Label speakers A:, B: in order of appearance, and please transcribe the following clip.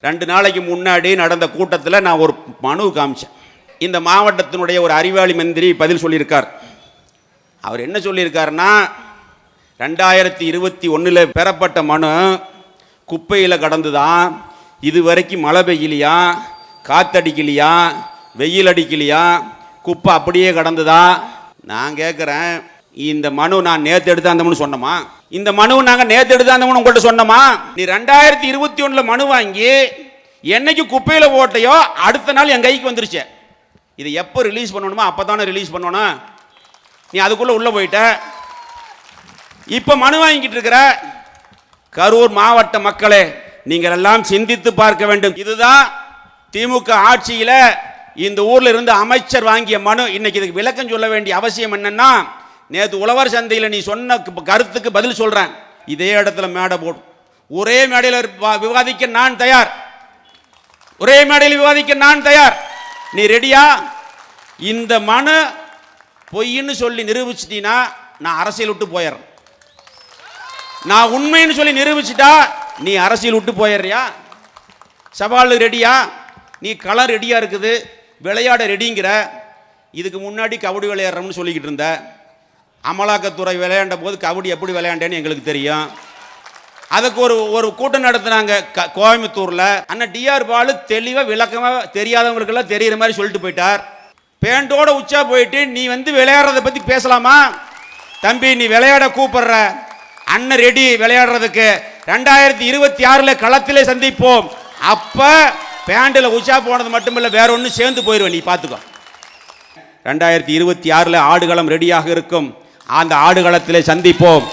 A: 2 நாளைக்கு முன்னாடி நடந்த கூட்டத்தில் நான் ஒரு மனு காமிச்சேன். இந்த மாவட்டத்தினுடைய ஒரு அறிவாளி மந்திரி பதில் சொல்லியிருக்கார். அவர் என்ன சொல்லியிருக்காருன்னா, 2021 பெறப்பட்ட மனு குப்பையில் கடந்து தான், இது வரைக்கும் மழை பெய்யலையா, காத்தடிக்கலையா, வெயில் அடிக்கலையா, குப்பை அப்படியே கடந்துதா. நான் கேட்குறேன், இந்த மனு நான் நேற்று எடுத்து அந்த மனு சொன்னோமா? இந்த மனு நாங்கள் நேற்று எடுத்து அந்த மனு உங்கள்கிட்ட சொன்னோமா? நீ 2021 மனு வாங்கி என்னைக்கு குப்பையில் ஓட்டையோ அடுத்த நாள் என் கைக்கு வந்துருச்சு. இதை எப்போ ரிலீஸ் பண்ணணுமோ அப்போ தானே ரிலீஸ் பண்ணணும். நீ அதுக்குள்ளே உள்ளே போயிட்ட. இப்போ மனு வாங்கிட்டு இருக்கிற கரூர் மாவட்ட மக்களே, நீங்கள் எல்லாம் சிந்தித்து பார்க்க வேண்டும். இதுதான் திமுக ஆட்சியில் இந்த ஊரில் இருந்து அமைச்சர் வாங்கிய மனு. இன்னைக்கு இதுக்கு விளக்கம் சொல்ல வேண்டிய அவசியம் என்னன்னா, நேற்று உழவர் சந்தையில் நீ சொன்ன கருத்துக்கு பதில் சொல்கிறேன். இதே இடத்துல மேடை போடும், ஒரே மேடையில் விவாதிக்க நான் தயார். ஒரே மேடையில் விவாதிக்க நான் தயார். நீ ரெடியா? இந்த மனு பொய்ன்னு சொல்லி நிரூபிச்சிட்டீன்னா நான் அரசியல் விட்டு போயிடுறேன். நான் உண்மைன்னு சொல்லி நிரூபிச்சிட்டா நீ அரசியல் விட்டு போயிடுறியா? சவால் ரெடியா? நீ களம் ரெடியா இருக்குது, விளையாட ரெடிங்கிற. இதுக்கு முன்னாடி கபடி விளையாடுறோம்னு சொல்லிக்கிட்டு இருந்த. அமலாக்கத்துறை விளையாண்ட போது கபடி எப்படி விளையாண்டேன்னு எங்களுக்கு தெரியும். அதுக்கு ஒரு கூட்டம் நடத்துனாங்க கோயம்புத்தூரில். அண்ணன் டிஆர் பாலு தெளிவாக விளக்கமாக தெரியாதவங்களுக்கெல்லாம் தெரிகிற மாதிரி சொல்லிட்டு போயிட்டார். பேண்டோட உச்சா போயிட்டு நீ விளையாடுறதை பற்றி பேசலாமா? தம்பி, நீ விளையாட கூப்பிடுற, அண்ணன் ரெடி விளையாடுறதுக்கு. 2026 களத்திலே சந்திப்போம். அப்போ பேண்டில் உச்சா போனது மட்டுமில்லை, வேற ஒன்று சேர்ந்து போயிடுவேன். நீ பார்த்துக்கோ. 2026 ஆடுகளம் ரெடியாக இருக்கும். அந்த ஆடுகளத்திலே சந்திப்போம்.